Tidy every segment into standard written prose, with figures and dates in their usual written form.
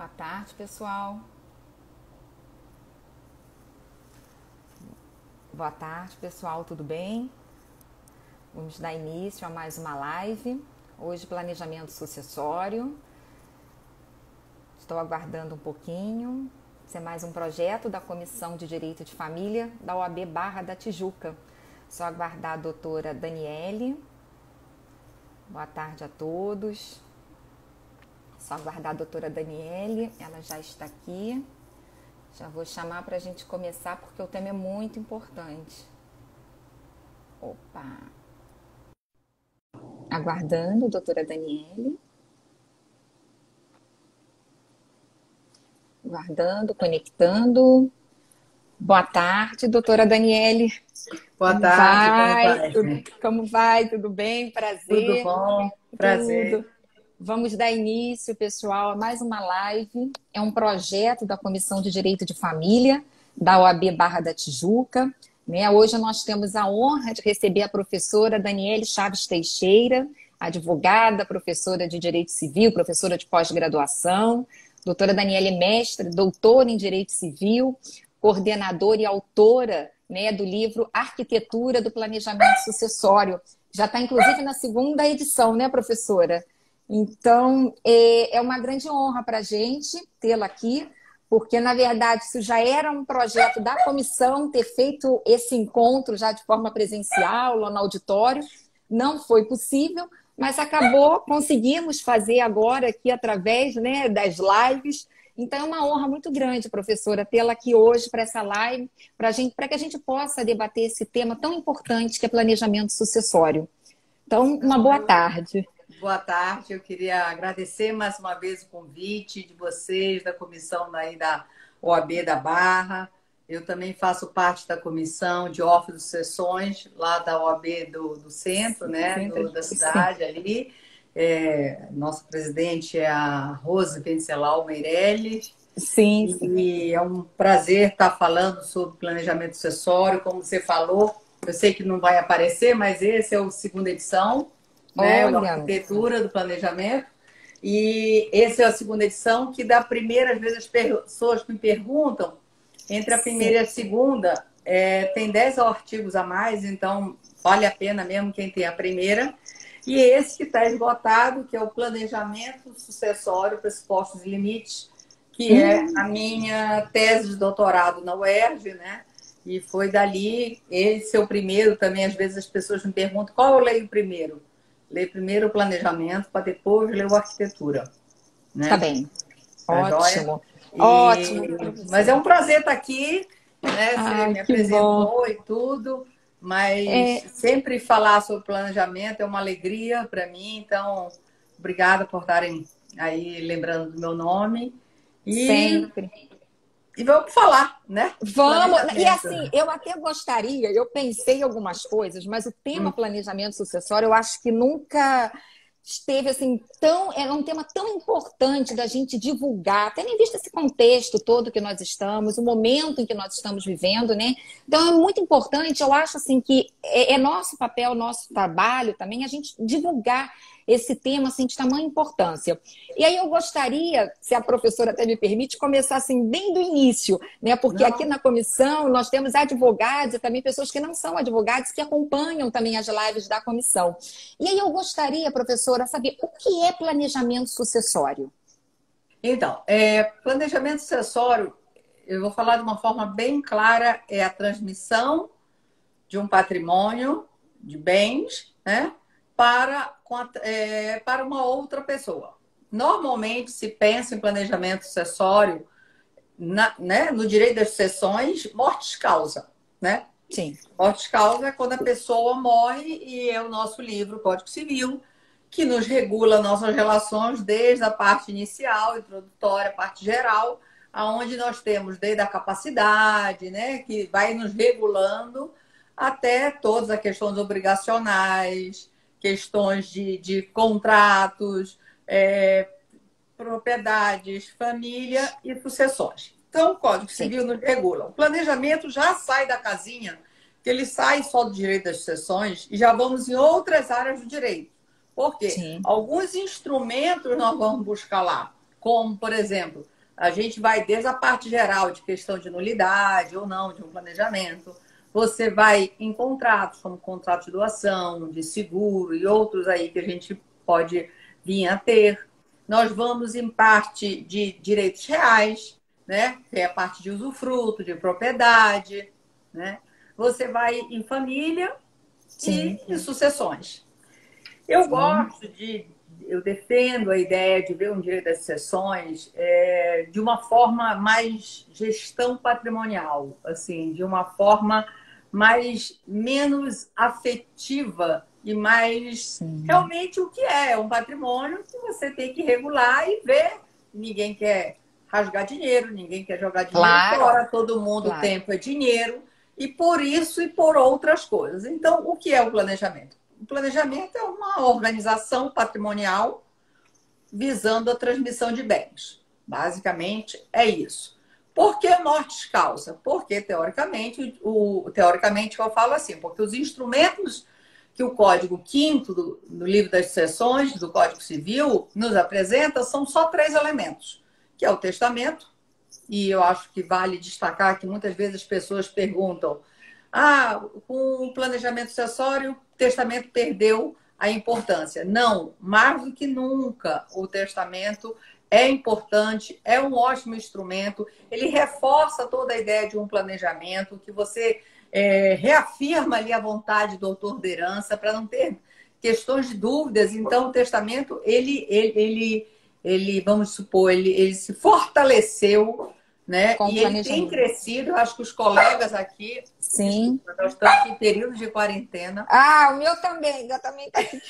Boa tarde, pessoal. Boa tarde, pessoal, tudo bem? Vamos dar início a mais uma live. Hoje, planejamento sucessório. Estou aguardando um pouquinho. Esse é mais um projeto da Comissão de Direito de Família da OAB Barra da Tijuca. Só aguardar a doutora Daniele. Boa tarde a todos. Só aguardar a doutora Daniele, ela já está aqui. Já vou chamar para a gente começar porque o tema é muito importante. Opa! Aguardando, doutora Daniele. Aguardando, conectando. Boa tarde, doutora Daniele. Boa tarde, como vai? Como vai? Tudo bem? Tudo Prazer. bom? Tudo. Prazer. Vamos dar início, pessoal, a mais uma live. É um projeto da Comissão de Direito de Família, da OAB Barra da Tijuca. Né? Hoje nós temos a honra de receber a professora Daniele Chaves Teixeira, advogada, professora de Direito Civil, professora de pós-graduação. Doutora Daniele é mestre, doutora em Direito Civil, coordenadora e autora, né, do livro Arquitetura do Planejamento Sucessório. Já está, inclusive, na segunda edição, né, professora? Então, é uma grande honra para a gente tê-la aqui, porque, na verdade, isso já era um projeto da comissão ter feito esse encontro já de forma presencial, lá no auditório. Não foi possível, mas conseguimos fazer agora aqui através, né, das lives. Então, é uma honra muito grande, professora, tê-la aqui hoje para essa live, para que a gente possa debater esse tema tão importante que é planejamento sucessório. Então, uma boa tarde. Boa tarde, eu queria agradecer mais uma vez o convite de vocês, da comissão aí da OAB da Barra. Eu também faço parte da comissão de órfãos de sucessões, lá da OAB do centro, né, da cidade ali. Nossa presidente é a Rose Vencelau Meirelles. Sim. E é um prazer estar falando sobre planejamento sucessório, como você falou. Eu sei que não vai aparecer, mas esse é o segunda edição, né? A Arquitetura do Planejamento. E essa é a segunda edição, que da primeira, às vezes as pessoas me perguntam, entre a primeira e a segunda, tem 10 artigos a mais, então vale a pena mesmo quem tem a primeira. E esse que está esgotado, que é o Planejamento Sucessório, Pressupostos e Limites, que é a minha tese de doutorado na UERJ, né? E foi dali, esse é o primeiro também, às vezes as pessoas me perguntam qual eu leio primeiro. Leio primeiro o planejamento, para depois ler a arquitetura. Né? Tá bem. Ótimo. Ótimo. Mas é um prazer estar aqui, né? Você me apresentou e tudo, mas sempre falar sobre planejamento é uma alegria para mim, então obrigada por estarem aí lembrando do meu nome. Sempre. E vamos falar, né? Vamos. E assim, eu até gostaria, eu pensei em algumas coisas, mas o tema planejamento sucessório, eu acho que nunca esteve assim é um tema tão importante da gente divulgar, tendo em vista esse contexto todo que nós estamos, o momento em que nós estamos vivendo, né? Então é muito importante, eu acho assim que é nosso papel, nosso trabalho também a gente divulgar esse tema assim, de tamanha importância. E aí eu gostaria, se a professora até me permite, começar assim, bem do início, né? Porque aqui na comissão nós temos advogados e também pessoas que não são advogados que acompanham também as lives da comissão. E aí eu gostaria, professora, saber o que é planejamento sucessório? Então, planejamento sucessório, eu vou falar de uma forma bem clara, é a transmissão de um patrimônio de bens, né? Para uma outra pessoa. Normalmente se pensa em planejamento sucessório né, no direito das sucessões, mortis causa, né? Sim. Mortis causa é quando a pessoa morre e é o nosso livro, Código Civil, que nos regula nossas relações desde a parte inicial, introdutória, a parte geral, aonde nós temos desde a capacidade, né, que vai nos regulando até todas as questões obrigacionais, questões de contratos, propriedades, família e sucessões. Então, o Código Civil nos regula. O planejamento já sai da casinha, que ele sai só do direito das sucessões e já vamos em outras áreas do direito. Por quê? Alguns instrumentos nós vamos buscar lá, como, por exemplo, A gente vai desde a parte geral de questão de nulidade ou não de um planejamento. Você vai em contratos, como contrato de doação, de seguro e outros aí que a gente pode vir a ter. Nós vamos em parte de direitos reais, né? Que é a parte de usufruto, de propriedade, né? Você vai em família e em sucessões. Eu gosto eu defendo a ideia de ver um direito das sucessões de uma forma mais gestão patrimonial, assim, de uma forma menos afetiva e mais realmente o que é um patrimônio que você tem que regular e ver. Ninguém quer rasgar dinheiro, ninguém quer jogar dinheiro fora, todo mundo, o tempo é dinheiro, e por isso e por outras coisas. Então, o que é o planejamento? O planejamento é uma organização patrimonial visando a transmissão de bens. Basicamente, é isso. Por que morte causa? Porque, teoricamente, eu falo assim, porque os instrumentos que o Código V do Livro das Sucessões, do Código Civil, nos apresenta são só 3 elementos, que é o testamento, e eu acho que vale destacar que muitas vezes as pessoas perguntam: com o planejamento sucessório, o testamento perdeu a importância. Não, mais do que nunca, o testamento é importante, é um ótimo instrumento, ele reforça toda a ideia de um planejamento, que você reafirma ali a vontade do autor da herança para não ter questões de dúvidas. Então, o testamento, ele vamos supor, ele se fortaleceu, né? E ele tem crescido. Eu acho que os colegas aqui, desculpa, nós estamos em período de quarentena. O meu também, eu também estou aqui.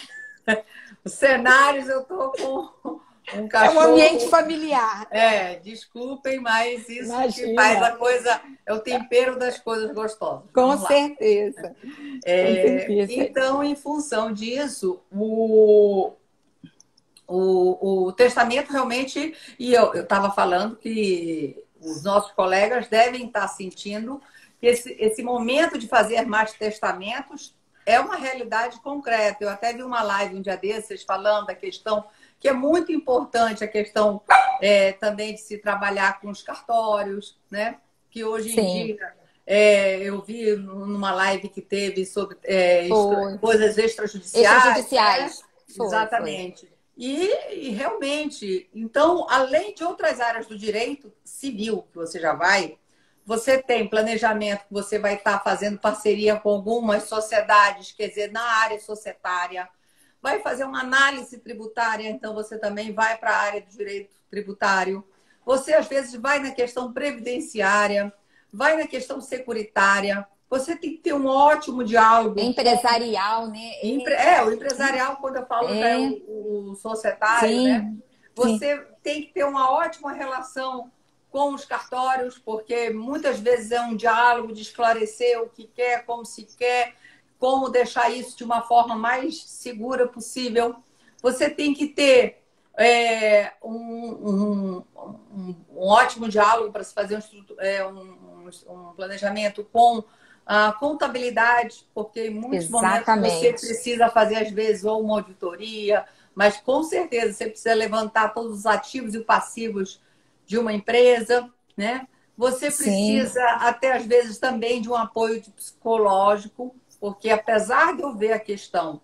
Os cenários, eu estou com um cachorro. É um ambiente familiar. Desculpem, mas isso que faz a coisa, é o tempero das coisas gostosas. Com certeza. Então, em função disso, o testamento realmente, e eu estava falando que os nossos colegas devem estar sentindo que esse momento de fazer mais testamentos é uma realidade concreta. Eu até vi uma live um dia desses falando da questão que é muito importante, a questão também de se trabalhar com os cartórios, né? Que hoje em dia eu vi numa live que teve sobre coisas extrajudiciais. Extrajudiciais. Né? Exatamente. E realmente, então, além de outras áreas do direito civil que você já vai, você tem planejamento que você vai estar fazendo parceria com algumas sociedades, quer dizer, na área societária. Vai fazer uma análise tributária, então você também vai para a área do direito tributário. Você, às vezes, vai na questão previdenciária, vai na questão securitária. Você tem que ter um ótimo diálogo. Empresarial, né? O empresarial, quando eu falo, já é o societário, né? Você tem que ter uma ótima relação com os cartórios, porque muitas vezes é um diálogo de esclarecer o que quer, como se quer, como deixar isso de uma forma mais segura possível. Você tem que ter um ótimo diálogo para se fazer um planejamento com a contabilidade, porque em muitos momentos você precisa fazer, às vezes, ou uma auditoria, mas com certeza você precisa levantar todos os ativos e passivos de uma empresa, né? Você precisa, até às vezes, também de um apoio psicológico, porque apesar de eu ver a questão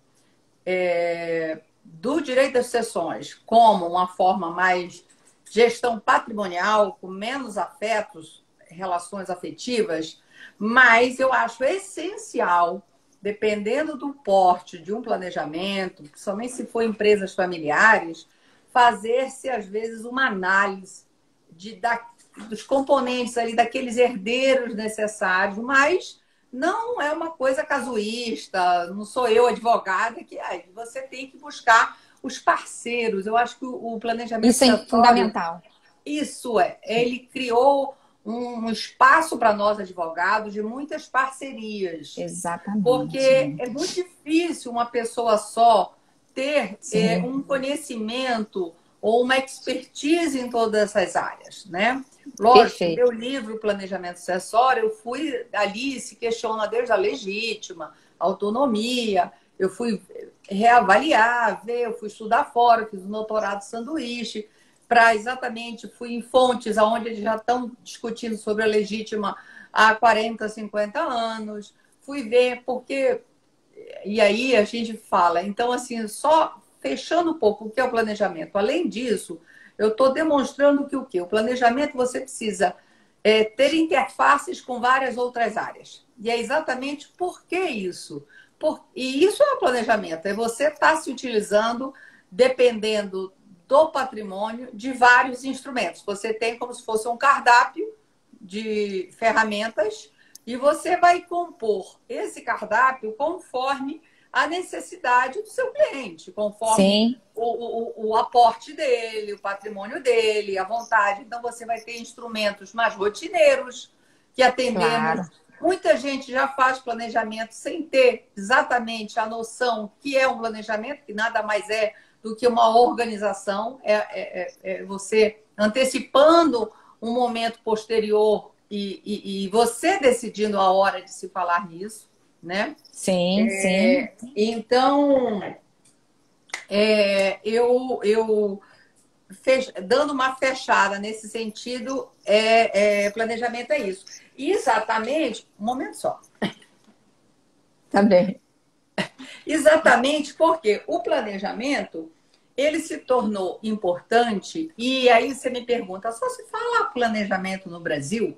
do direito das sucessões como uma forma mais gestão patrimonial, com menos afetos, relações afetivas, mas eu acho essencial, dependendo do porte de um planejamento, principalmente se for empresas familiares, fazer-se, às vezes, uma análise dos componentes ali, daqueles herdeiros necessários, mas não é uma coisa casuísta, não sou eu advogada, que você tem que buscar os parceiros. Eu acho que o planejamento isso é fundamental. Ele criou um espaço para nós advogados de muitas parcerias. Exatamente. Porque é muito difícil uma pessoa só ter um conhecimento ou uma expertise em todas essas áreas, né? Lógico, meu livro Planejamento Sucessório, eu fui ali, se questiona desde a legítima, autonomia, eu fui reavaliar, eu fui estudar fora, fiz um doutorado sanduíche, para exatamente, fui em fontes onde eles já estão discutindo sobre a legítima há 40, 50 anos, fui ver porque... E aí a gente fala, então assim, só fechando um pouco o que é o planejamento. Além disso, eu estou demonstrando que o quê? O planejamento você precisa ter interfaces com várias outras áreas. E é exatamente por que isso? E isso é o planejamento, é você estar se utilizando, dependendo do patrimônio, de vários instrumentos. Você tem como se fosse um cardápio de ferramentas e você vai compor esse cardápio conforme a necessidade do seu cliente, conforme o aporte dele, o patrimônio dele, a vontade. Então, você vai ter instrumentos mais rotineiros, que atendemos. Claro. Muita gente já faz planejamento sem ter exatamente a noção que é um planejamento, que nada mais é do que uma organização, é você antecipando um momento posterior e você decidindo a hora de se falar nisso, né? Sim, sim. Então, dando uma fechada nesse sentido, planejamento é isso. Exatamente, um momento só. Tá bem. Exatamente porque o planejamento, ele se tornou importante, e aí você me pergunta, só se fala planejamento no Brasil?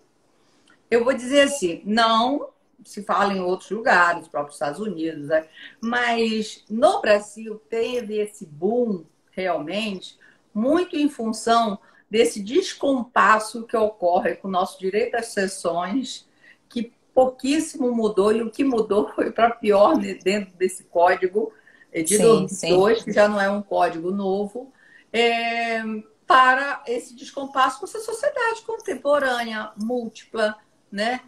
Eu vou dizer assim, não se fala em outros lugares, próprios Estados Unidos, né? Mas no Brasil teve esse boom, realmente, muito em função desse descompasso que ocorre com o nosso direito às sessões, que pouquíssimo mudou, e o que mudou foi para pior dentro desse código de 2002, que já não é um código novo, para esse descompasso com essa sociedade contemporânea, múltipla, né?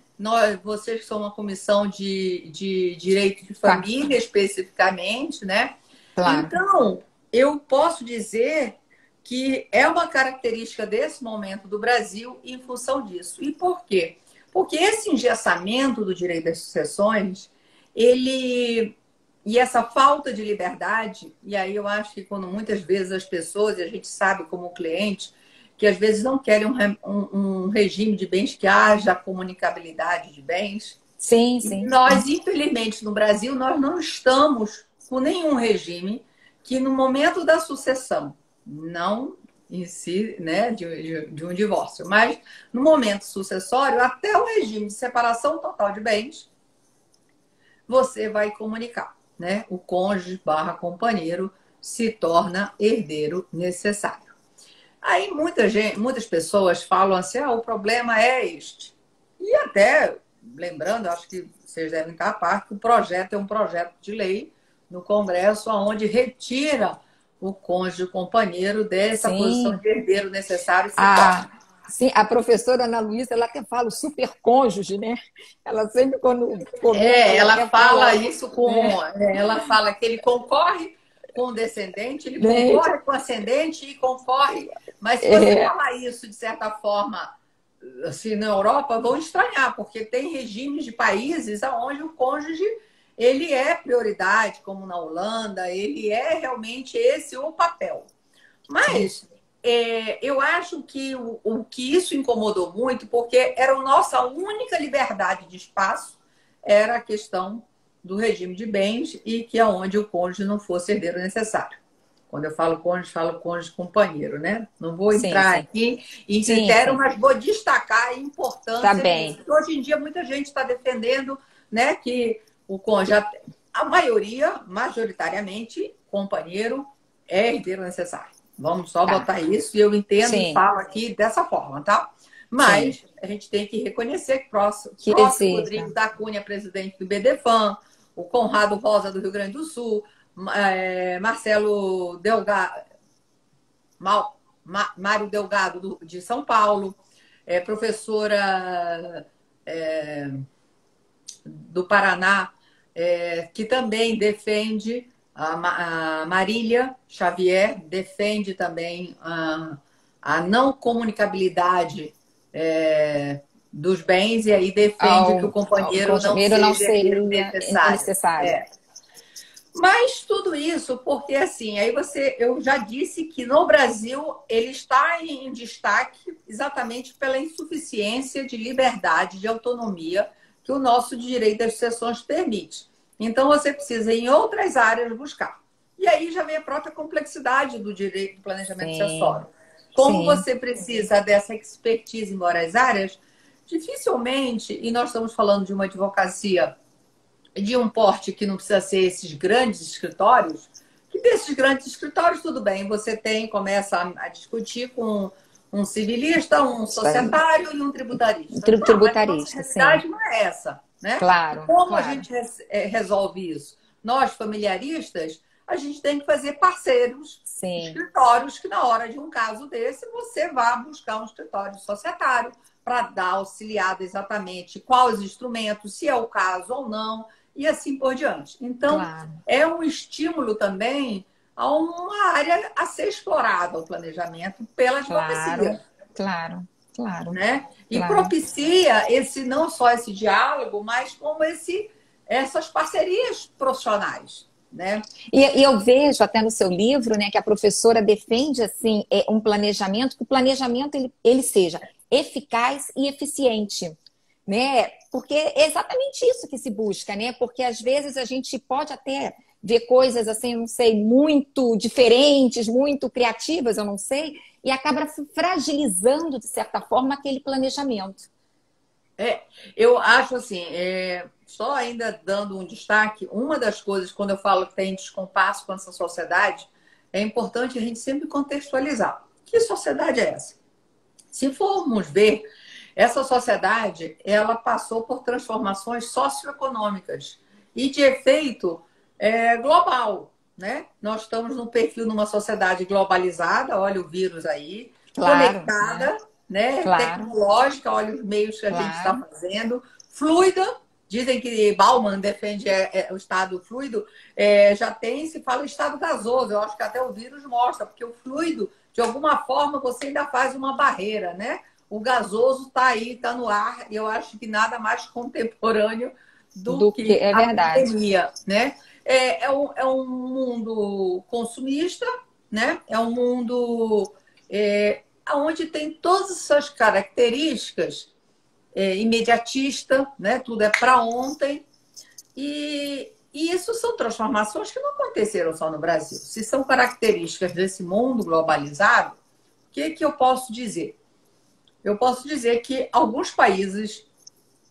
Vocês que são uma comissão de direito de família, especificamente, né? Claro. Então, eu posso dizer que é uma característica desse momento do Brasil em função disso. E por quê? Porque esse engessamento do direito das sucessões, e essa falta de liberdade, e aí eu acho que quando muitas vezes as pessoas, e a gente sabe como cliente, que às vezes não querem um regime de bens que haja comunicabilidade de bens. Sim, sim. E nós, infelizmente, no Brasil, nós não estamos com nenhum regime que no momento da sucessão, não em si, né, de um divórcio, mas no momento sucessório, até o regime de separação total de bens, você vai comunicar, né? O cônjuge / companheiro se torna herdeiro necessário. Aí muitas pessoas falam assim, o problema é este. E até, lembrando, acho que vocês devem estar a par, que o projeto é um projeto de lei no Congresso, onde retira o cônjuge companheiro dessa posição de herdeiro necessário. Sim, a professora Ana Luísa, ela até fala o supercônjuge, né? Ela sempre quando comenta... ela fala isso ela fala que ele concorre com o descendente, ele concorre com o ascendente e concorre... Mas se você falar isso, de certa forma, assim, na Europa, vão estranhar, porque tem regimes de países onde o cônjuge ele é prioridade, como na Holanda, ele é realmente esse o papel. Mas eu acho que o que isso incomodou muito, porque era a nossa única liberdade de espaço, era a questão do regime de bens e que aonde o cônjuge não fosse herdeiro necessário. Quando eu falo cônjuge companheiro, né? Não vou entrar aqui em critério, mas vou destacar a importância disso. Hoje em dia, muita gente está defendendo, né, que o cônjuge, a maioria, majoritariamente, companheiro é herdeiro necessário. Vamos só botar isso, e eu entendo e falo aqui dessa forma, tá? Mas a gente tem que reconhecer que próximo Rodrigo da Cunha, presidente do BDFAM, o Conrado Rosa, do Rio Grande do Sul, Marcelo Delgado, Mário Delgado, de São Paulo, professora do Paraná, que também defende, a Marília Xavier defende também a não comunicabilidade dos bens, e aí defende que o companheiro não seria necessário. Mas tudo isso porque, assim, eu já disse que no Brasil ele está em destaque exatamente pela insuficiência de liberdade, de autonomia que o nosso direito das sucessões permite. Então, você precisa, em outras áreas, buscar. E aí já vem a própria complexidade do direito do planejamento Sim, sucessório. Como sim, você precisa dessa expertise em várias áreas, dificilmente, e nós estamos falando de uma advocacia de um porte que não precisa ser esses grandes escritórios, que desses grandes escritórios, tudo bem, você começa a discutir com um civilista, um societário e um tributarista. Não, mas a nossa tributarista, sim. realidade não é essa, né? E Claro, como a claro. gente resolve isso? Nós, familiaristas, a gente tem que fazer parceiros, Sim, escritórios, que na hora de um caso desse, você vá buscar um escritório societário para dar auxiliado exatamente quais instrumentos, se é o caso ou não, e assim por diante. Então, claro, é um estímulo também a uma área a ser explorada, o planejamento, pela claro, advocacia, claro, claro, né? E claro. propicia esse não só esse diálogo, mas como essas parcerias profissionais, né? E eu vejo até no seu livro, né, que a professora defende assim um planejamento, que o planejamento ele seja eficaz e eficiente, né? Porque é exatamente isso que se busca, né? Porque às vezes a gente pode até ver coisas assim, não sei, muito diferentes, muito criativas, eu não sei, e acaba fragilizando de certa forma aquele planejamento. É, eu acho assim, só ainda dando um destaque, uma das coisas, quando eu falo que tem descompasso com essa sociedade, é importante a gente sempre contextualizar. Que sociedade é essa? Se formos ver, essa sociedade, ela passou por transformações socioeconômicas e de efeito global, né? Nós estamos num perfil numa sociedade globalizada, olha o vírus aí, Claro, né? conectada, né? Claro, Tecnológica, olha os meios que a gente está claro. fazendo, fluida. Dizem que Bauman defende o estado fluido, já tem, se fala estado gasoso, eu acho que até o vírus mostra, porque o fluido, de alguma forma, você ainda faz uma barreira, né? O gasoso está aí, está no ar, e eu acho que nada mais contemporâneo do Do que que é a verdade. pandemia, né? É um mundo consumista, né? É um mundo onde tem todas essas características, imediatista, né? Tudo é para ontem. E isso são transformações que não aconteceram só no Brasil. Se são características desse mundo globalizado, o que eu posso dizer? Eu posso dizer que alguns países,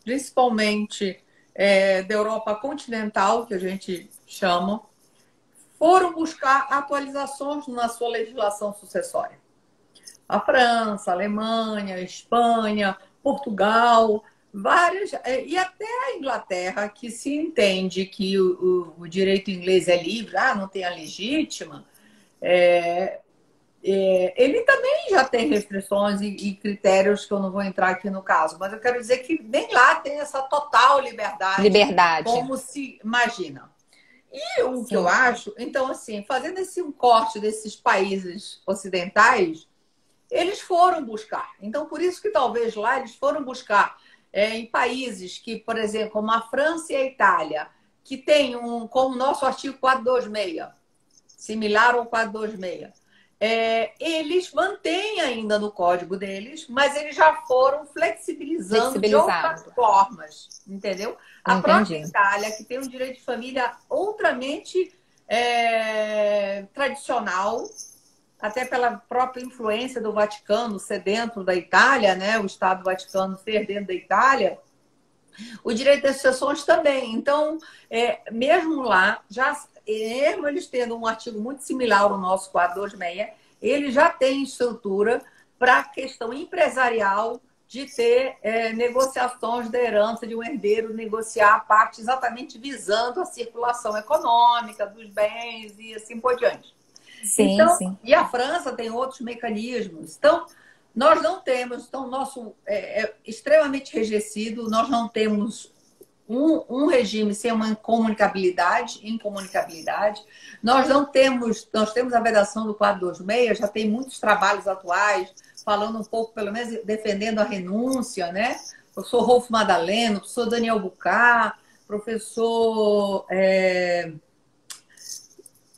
principalmente da Europa continental, que a gente chama, foram buscar atualizações na sua legislação sucessória. A França, a Alemanha, a Espanha, Portugal, várias, e até a Inglaterra, que se entende que o direito inglês é livre, não tem a legítima, ele também já tem restrições e critérios que eu não vou entrar aqui no caso, mas eu quero dizer que nem lá tem essa total liberdade, Liberdade. como se imagina. E o que eu Sim. acho, então, assim, fazendo esse um corte desses países ocidentais, eles foram buscar. Então, por isso que talvez lá eles foram buscar em países que, por exemplo, como a França e a Itália, que tem como o nosso artigo 426, similar ao 426, eles mantêm ainda no código deles, mas eles já foram flexibilizando de outras Flexibilizado. formas, entendeu? A própria Entendi. Itália, que tem um direito de família outramente tradicional, até pela própria influência do Vaticano ser dentro da Itália, né? O Estado Vaticano ser dentro da Itália, o direito das sucessões também. Então, mesmo lá, mesmo eles tendo um artigo muito similar ao nosso 426, ele já tem estrutura para a questão empresarial de ter negociações da herança de um herdeiro, negociar a parte exatamente visando a circulação econômica dos bens e assim por diante. Sim, Então, sim. e a França tem outros mecanismos. Então, nós não temos, então, nosso é extremamente enrijecido, nós não temos um regime sem uma incomunicabilidade. Nós temos a vedação do 426, já tem muitos trabalhos atuais, falando um pouco, pelo menos, defendendo a renúncia, né? O professor Rolf Madaleno, o professor Daniel Bucar, professor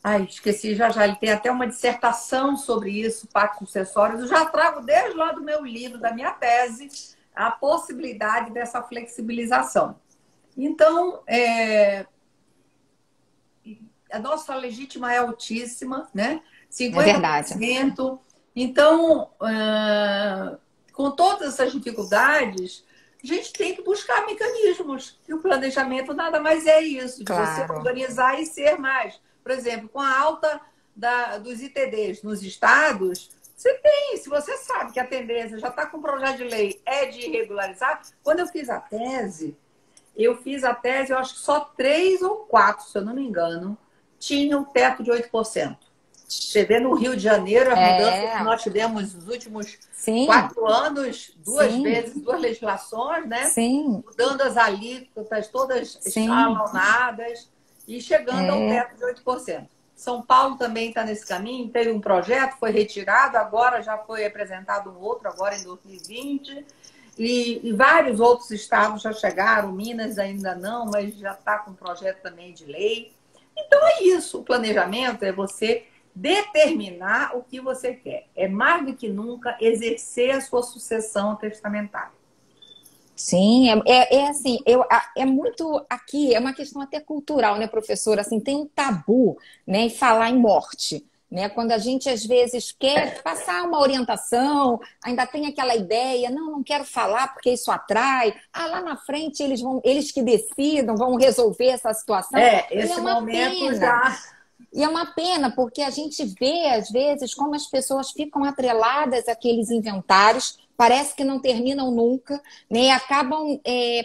Ai, esqueci já já. Ele tem até uma dissertação sobre isso, pactos sucessórios. Eu já trago desde lá do meu livro, da minha tese, a possibilidade dessa flexibilização. Então, a nossa legítima é altíssima, né? É verdade. 50%. Então, com todas essas dificuldades, a gente tem que buscar mecanismos. E o planejamento nada mais é isso, de você organizar e ser mais. Por exemplo, com a alta dos ITDs nos estados, você tem, se você sabe que a tendência já está com o projeto de lei é de regularizar. Quando eu fiz a tese, eu acho que só 3 ou 4, se eu não me engano, tinham um teto de 8%. Você vê no Rio de Janeiro a mudança que nós tivemos nos últimos 4 anos, duas vezes, 2 legislações, né? Sim. Mudando as alíquotas, todas escalonadas e chegando ao teto de 8%. São Paulo também está nesse caminho, teve um projeto, foi retirado, agora já foi apresentado um outro, agora em 2020. E vários outros estados já chegaram, Minas ainda não, mas já está com um projeto também de lei. Então é isso, o planejamento é você determinar o que você quer. É mais do que nunca exercer a sua sucessão testamentária. Sim, assim, é muito aqui, é uma questão até cultural, né, professora? Assim, tem um tabu, né, em falar em morte, né? Quando a gente às vezes quer passar uma orientação, ainda tem aquela ideia, não quero falar porque isso atrai. Lá na frente eles que decidam, vão resolver essa situação. Esse momento já. E é uma pena, porque a gente vê, às vezes, como as pessoas ficam atreladas àqueles inventários, parece que não terminam nunca, né? Acabam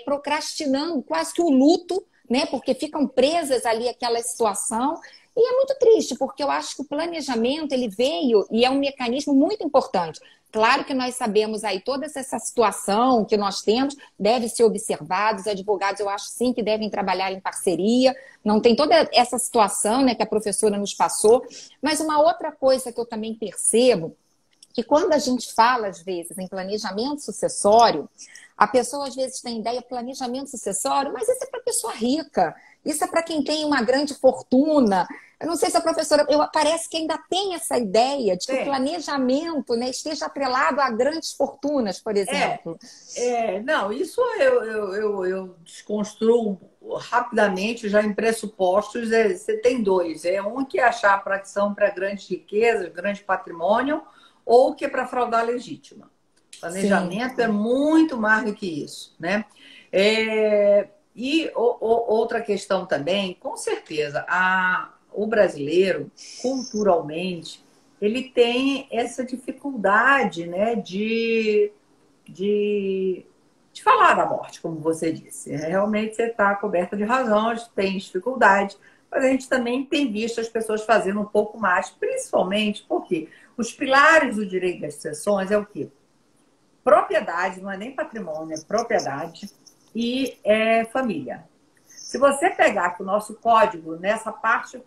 procrastinando quase que o luto, né? Porque ficam presas ali àquela situação. E é muito triste, porque eu acho que o planejamento ele veio e é um mecanismo muito importante. Claro que nós sabemos aí toda essa situação que nós temos deve ser observada. Os advogados, eu acho sim que devem trabalhar em parceria. Não tem toda essa situação, né, que a professora nos passou. Mas uma outra coisa que eu também percebo, que quando a gente fala, às vezes, em planejamento sucessório, a pessoa às vezes tem ideia de planejamento sucessório, mas isso é para pessoa rica, isso é para quem tem uma grande fortuna. Eu não sei se a professora, parece que ainda tem essa ideia de que o planejamento, né, esteja atrelado a grandes fortunas, por exemplo. Não, isso eu desconstruo rapidamente já em pressupostos. Você tem dois. Um que é achar para que são para grandes riquezas, grande patrimônio, ou que é para fraudar legítima. Planejamento é muito mais do que isso, né? E outra questão também, com certeza, o brasileiro, culturalmente, ele tem essa dificuldade, né, de falar da morte, como você disse. Realmente você está coberta de razão, tem dificuldade, mas a gente também tem visto as pessoas fazendo um pouco mais, principalmente porque os pilares do direito das sucessões é o quê? Propriedade, não é nem patrimônio, é propriedade e família. Se você pegar aqui o nosso código, nessa parte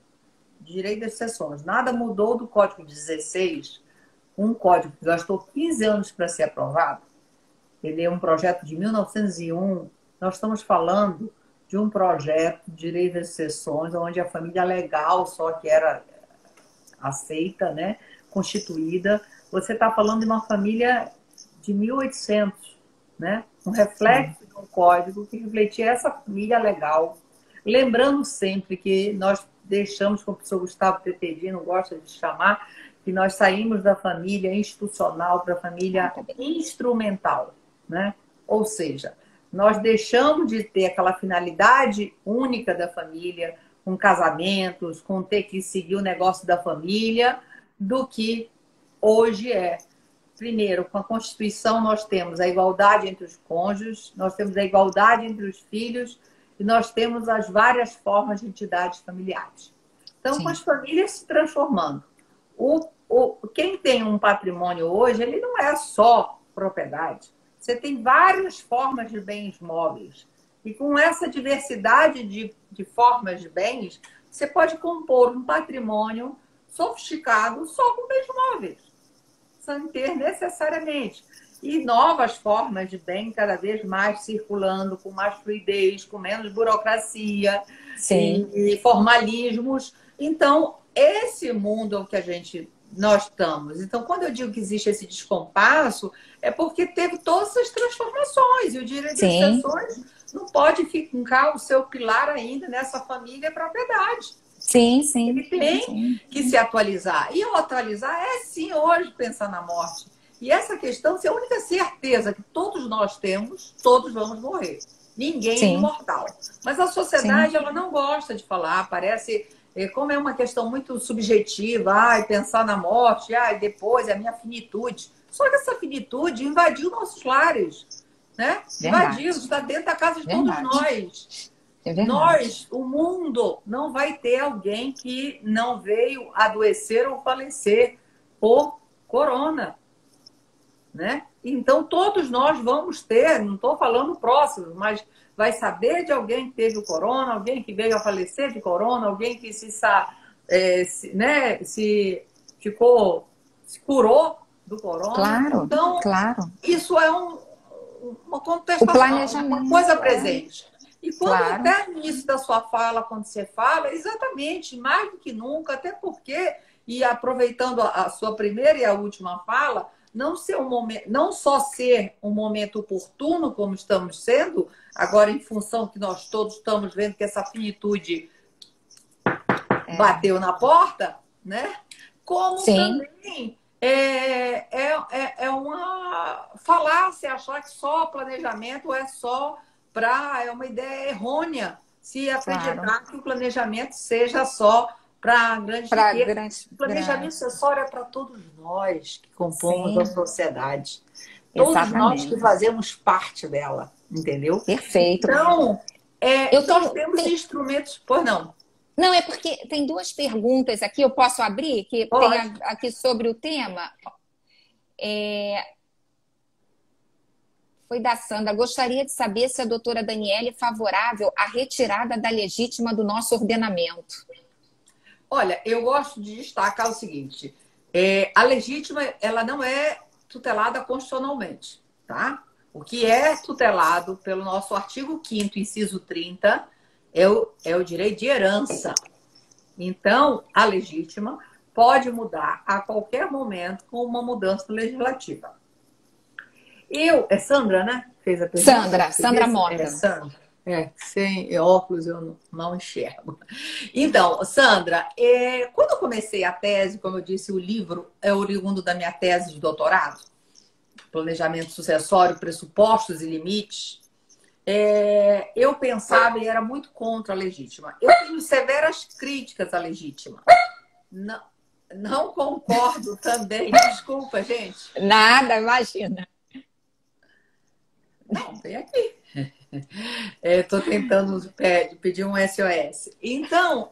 de direito das sucessões, nada mudou do código 16, um código que gastou 15 anos para ser aprovado. Ele é um projeto de 1901. Nós estamos falando de um projeto de direito das sucessões, onde a família legal só que era aceita, né, constituída. Você está falando de uma família de 1800, né? Um reflexo de um código que refletia essa família legal. Lembrando sempre que nós deixamos, como o professor Gustavo Tetedi não gosta de chamar, que nós saímos da família institucional para a família instrumental, né? Ou seja, nós deixamos de ter aquela finalidade única da família, com casamentos, com ter que seguir o negócio da família, do que hoje é. Primeiro, com a Constituição nós temos a igualdade entre os cônjuges, nós temos a igualdade entre os filhos e nós temos as várias formas de entidades familiares. Então, com as famílias se transformando. Quem tem um patrimônio hoje, ele não é só propriedade. Você tem várias formas de bens móveis. E com essa diversidade de formas de bens, você pode compor um patrimônio sofisticado só com bens móveis, sem ter necessariamente. E novas formas de bem cada vez mais circulando, com mais fluidez, com menos burocracia e formalismos. Então, esse mundo é o que nós estamos. Então, quando eu digo que existe esse descompasso, é porque teve todas essas transformações. E o direito de Sim, sucessões não pode ficar o seu pilar ainda nessa família e propriedade. sim, sim, Ele tem sim, que se atualizar. E ao atualizar é sim hoje pensar na morte. E essa questão, se a única certeza que todos nós temos, todos vamos morrer. Ninguém é sim, imortal. Mas a sim, sociedade, ela não gosta de falar, parece, como é uma questão muito subjetiva, ai, pensar na morte, ai, depois é a minha finitude. Só que essa finitude invadiu nossos lares, né? Invadiu, verdade, está dentro da casa de todos verdade, nós. é verdade. O mundo, não vai ter alguém que não veio adoecer ou falecer por corona, né? Então, todos nós vamos ter, não estou falando próximo, mas vai saber de alguém que teve o corona, alguém que veio a falecer de corona, alguém que né, se curou do corona. Claro, Então, claro. isso é uma O contestação, uma coisa planejamento, presente. E quando claro, até no início da sua fala, quando você fala, exatamente, mais do que nunca, até porque, e aproveitando a sua primeira e a última fala, não ser um momento, não só ser um momento oportuno, como estamos sendo, agora em função que nós todos estamos vendo que essa finitude bateu na porta, né? Como sim, também é uma falácia achar que só planejamento é só para. É uma ideia errônea se claro. acreditar que o planejamento seja só para grandes Para riquezas. grandes, O planejamento grandes, acessório é para todos nós que compomos a sim, sociedade. Todos nós que exatamente. fazemos parte dela, entendeu? Perfeito. Então, Eu nós tenho, temos instrumentos. Pois não, não, é porque tem duas perguntas aqui, eu posso abrir, que tem pode. aqui sobre o tema. Foi da Sandra. Gostaria de saber se a doutora Daniele é favorável à retirada da legítima do nosso ordenamento. Olha, eu gosto de destacar o seguinte: a legítima ela não é tutelada constitucionalmente, tá? O que é tutelado pelo nosso artigo 5º, inciso 30, é o direito de herança. Então, a legítima pode mudar a qualquer momento com uma mudança legislativa. É Sandra, né? Fez a pergunta? Sandra É, Mota. Sandra. Sem óculos eu não enxergo. Então, Sandra, quando eu comecei a tese, como eu disse, o livro é oriundo da minha tese de doutorado, Planejamento Sucessório, Pressupostos e Limites, eu pensava e era muito contra a legítima. Eu tenho severas críticas à legítima. Não, não concordo também. Desculpa, gente. Nada, imagina. Não, vem aqui. Estou tentando pedir um SOS. Então,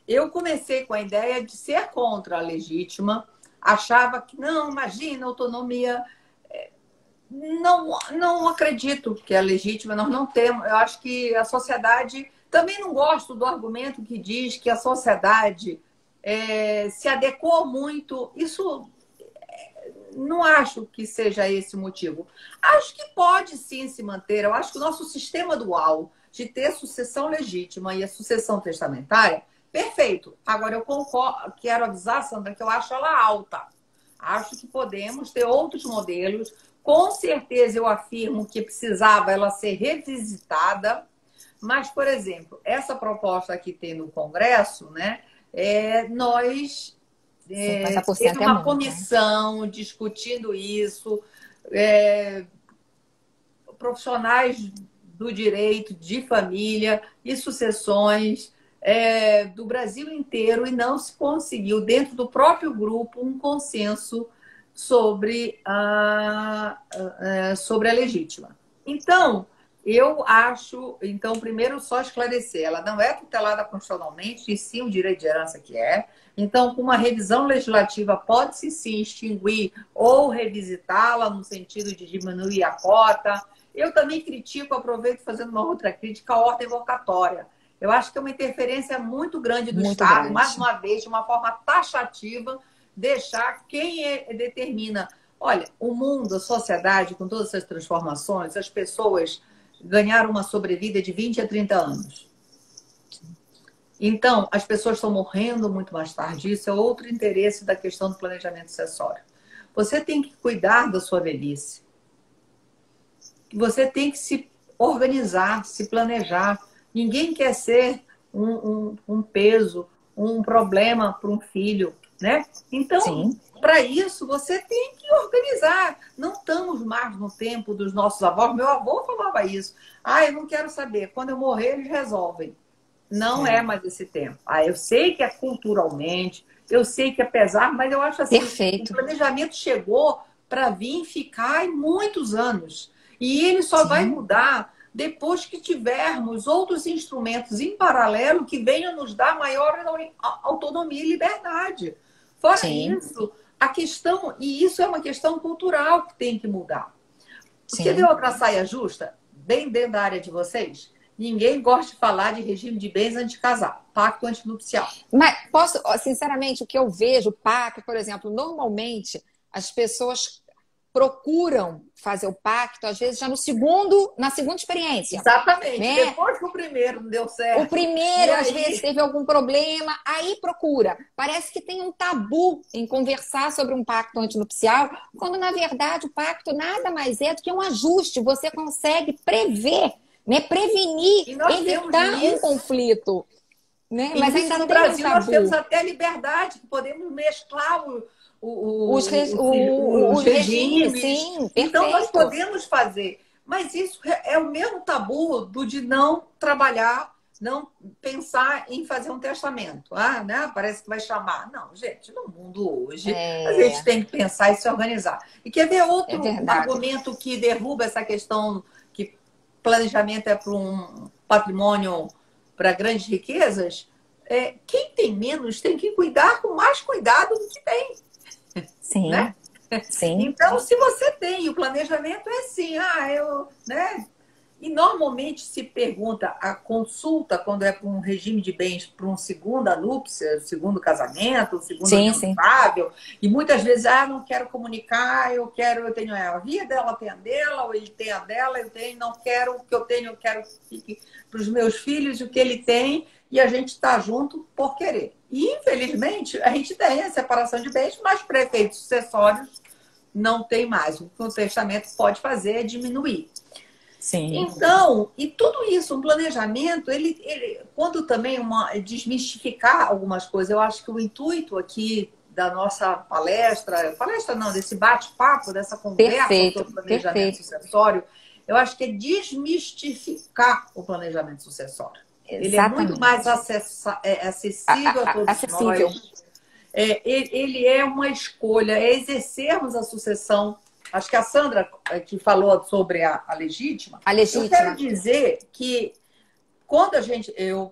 eu comecei com a ideia de ser contra a legítima, achava que, não, imagina, autonomia. Não acredito que é legítima, nós não temos. Eu acho que a sociedade. Também não gosto do argumento que diz que a sociedade se adequou muito. Isso não acho que seja esse o motivo. Acho que pode sim se manter. Eu acho que o nosso sistema dual de ter sucessão legítima e a sucessão testamentária, perfeito. Agora, eu concordo, quero avisar, Sandra, que eu acho ela alta. Acho que podemos ter outros modelos. Com certeza, eu afirmo que precisava ela ser revisitada. Mas, por exemplo, essa proposta que tem no Congresso, né, nós 50% teve é uma muito, né? comissão discutindo isso, profissionais do direito de família e sucessões do Brasil inteiro, e não se conseguiu, dentro do próprio grupo, um consenso sobre sobre a legítima. Então, eu acho, então, primeiro só esclarecer, ela não é tutelada constitucionalmente, e sim o direito de herança que é. Então, com uma revisão legislativa, pode-se sim extinguir ou revisitá-la no sentido de diminuir a cota. Eu também critico, aproveito fazendo uma outra crítica, a ordem vocatória. Eu acho que é uma interferência muito grande do Muito Estado, mais grande. uma vez, de uma forma taxativa, deixar quem determina. Olha, o mundo, a sociedade, com todas essas transformações, as pessoas ganharam uma sobrevida de 20 a 30 anos. Então, as pessoas estão morrendo muito mais tarde. Isso é outro interesse da questão do planejamento sucessório. Você tem que cuidar da sua velhice. Você tem que se organizar, se planejar. Ninguém quer ser um peso, um problema para um filho, né? Então, Sim. para isso, você tem que organizar. Não estamos mais no tempo dos nossos avós. Meu avô falava isso. Ah, eu não quero saber. Quando eu morrer, eles resolvem. Não é mais esse tempo. Ah, eu sei que é culturalmente, eu sei que é pesado, mas eu acho assim, o Perfeito. planejamento chegou para vir ficar em muitos anos. E ele só vai Sim. mudar depois que tivermos outros instrumentos em paralelo que venham nos dar maior autonomia e liberdade. Fora Sim. isso, a questão, e isso é uma questão cultural que tem que mudar. Quer ver Sim. outra saia justa? Bem dentro da área de vocês? Ninguém gosta de falar de regime de bens antes de casar, pacto antinupcial. Mas posso, sinceramente, o que eu vejo, pacto, por exemplo, normalmente as pessoas procuram fazer o pacto, às vezes, já no segundo, na segunda experiência, Exatamente. né? Depois que o primeiro não deu O certo, e primeiro, às vezes, aí teve algum problema, aí procura. Parece que tem um tabu em conversar sobre um pacto antinupcial, quando, na verdade, o pacto nada mais é do que um ajuste. Você consegue prever, né? Prevenir, e nós temos evitar um nisso. conflito, né? E Mas nisso ainda no tem um Brasil nós temos tabu. até liberdade, que podemos mesclar os Os regimes, regimes. sim, Então nós perfeito. podemos fazer. Mas isso é o mesmo tabu do de não trabalhar, não pensar em fazer um testamento. Ah, né? Parece que vai chamar. Não, gente, no mundo hoje a gente É, tem que pensar e se organizar. E quer ver é outro verdade. argumento que derruba essa questão que planejamento é para um patrimônio para grandes riquezas? Quem tem menos tem que cuidar com mais cuidado do que tem, Sim, né? sim. Então, se você tem, o planejamento é assim, né? E normalmente se pergunta, a consulta, quando é para um regime de bens, para um segunda núpcia, segundo casamento, segunda Sim, união sim. estável, e muitas vezes, não quero comunicar, eu tenho a vida, ela tem a dela, ou ele tem a dela, eu tenho, não quero o que eu tenho, eu quero que fique para os meus filhos o que ele tem, e a gente está junto por querer. E, infelizmente, a gente tem a separação de bens, mas para efeitos sucessórios não tem mais. O que o testamento pode fazer é diminuir. Sim. Então, e tudo isso, um planejamento, ele quando também desmistificar algumas coisas, eu acho que o intuito aqui da nossa palestra não, desse bate-papo, dessa conversa Perfeito, sobre planejamento perfeito. sucessório, eu acho que é desmistificar o planejamento sucessório. Ele é muito mais Exatamente. acessível a todos Acessível. nós. Ele é uma escolha, é exercermos a sucessão. Acho que a Sandra, que falou sobre a legítima, A eu quero legítima. dizer que quando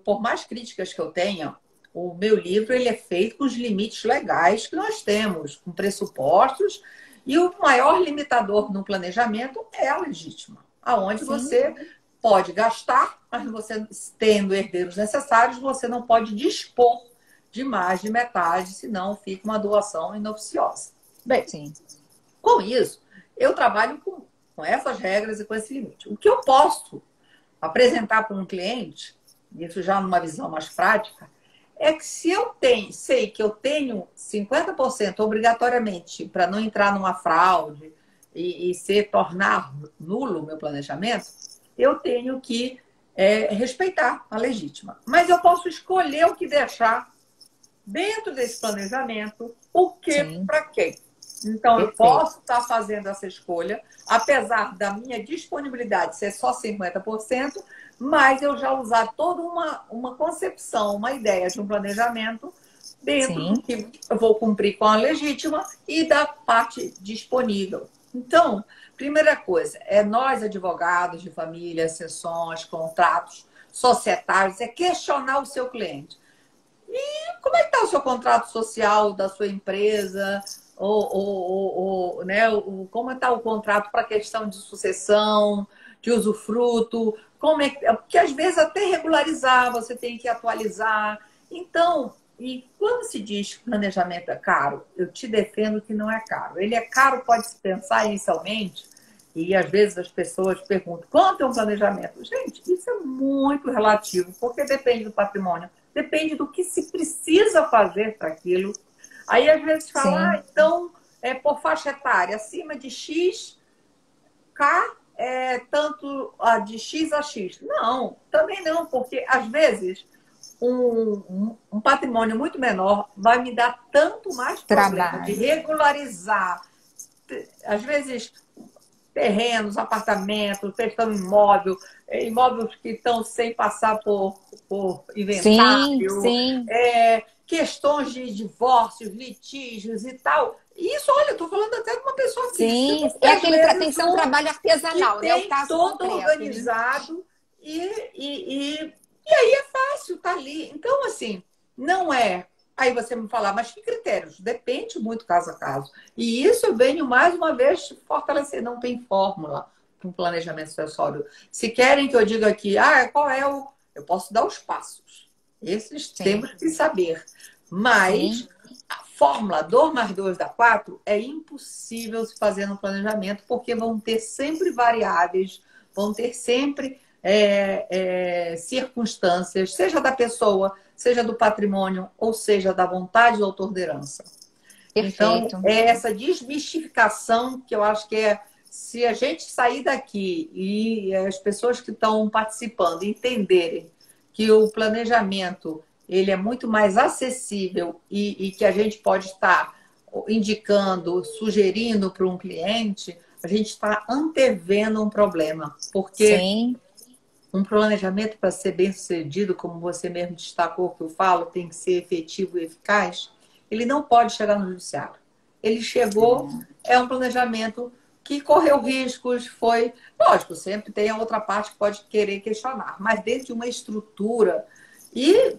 por mais críticas que eu tenha, o meu livro ele é feito com os limites legais que nós temos, com pressupostos, e o maior limitador no planejamento é a legítima, aonde Sim, você pode gastar, mas você tendo herdeiros necessários, você não pode dispor de mais de metade, senão fica uma doação inoficiosa. Bem, sim. com isso, eu trabalho com essas regras e com esse limite. O que eu posso apresentar para um cliente, isso já numa visão mais prática, é que se eu sei que eu tenho 50% obrigatoriamente para não entrar numa fraude e tornar nulo o meu planejamento, eu tenho que respeitar a legítima. Mas eu posso escolher o que deixar dentro desse planejamento, o que Sim, para quem. Então, eu perfeito. posso estar fazendo essa escolha, apesar da minha disponibilidade ser só 50%, mas eu já usar toda uma concepção, uma ideia de um planejamento dentro do Sim, que eu vou cumprir com a legítima e da parte disponível. Então, primeira coisa, nós, advogados de família, sessões, contratos societários, é questionar o seu cliente. Como é que está o seu contrato social da sua empresa? Né, como está o contrato para questão de sucessão, de usufruto? Porque às vezes até regularizar, você tem que atualizar. Então, e quando se diz que planejamento é caro, eu te defendo que não é caro. Ele é caro, pode-se pensar inicialmente, e às vezes as pessoas perguntam, quanto é um planejamento? Gente, isso é muito relativo, porque depende do patrimônio depende do que se precisa fazer para aquilo. Aí, às vezes, fala, então, por faixa etária, acima de X, K, tanto de X a X. Não, também não, porque, às vezes, um patrimônio muito menor vai me dar tanto mais problema de regularizar, às vezes, terrenos, apartamentos, questão imóvel, imóveis que estão sem passar por inventário, questões de divórcios, litígios e tal. Isso, olha, eu estou falando até de uma pessoa física. Sim, é aquele tem que ser um trabalho artesanal, né? O caso todo concreto, organizado, né? E aí é fácil, tá ali. Então, assim, não é. Aí você me falar, mas que critérios? Depende muito caso a caso. E isso eu venho mais uma vez fortalecer. Não tem fórmula para um planejamento sucessório. Se querem que eu diga aqui, qual é o. Eu posso dar os passos. Esses temos que saber. Mas a fórmula 2 mais 2 dá 4 é impossível se fazer no planejamento, porque vão ter sempre variáveis, vão ter sempre circunstâncias, seja da pessoa, seja do patrimônio, ou seja, da vontade do autor da herança. Perfeito. Então, é essa desmistificação que eu acho que se a gente sair daqui e as pessoas que estão participando entenderem que o planejamento ele é muito mais acessível e que a gente pode estar indicando, sugerindo para um cliente, a gente está antevendo um problema. Porque um planejamento, para ser bem sucedido, como você mesmo destacou que eu falo, tem que ser efetivo e eficaz, ele não pode chegar no judiciário. Ele chegou, é um planejamento que correu riscos, foi... Lógico, sempre tem a outra parte que pode querer questionar, mas dentro de uma estrutura. E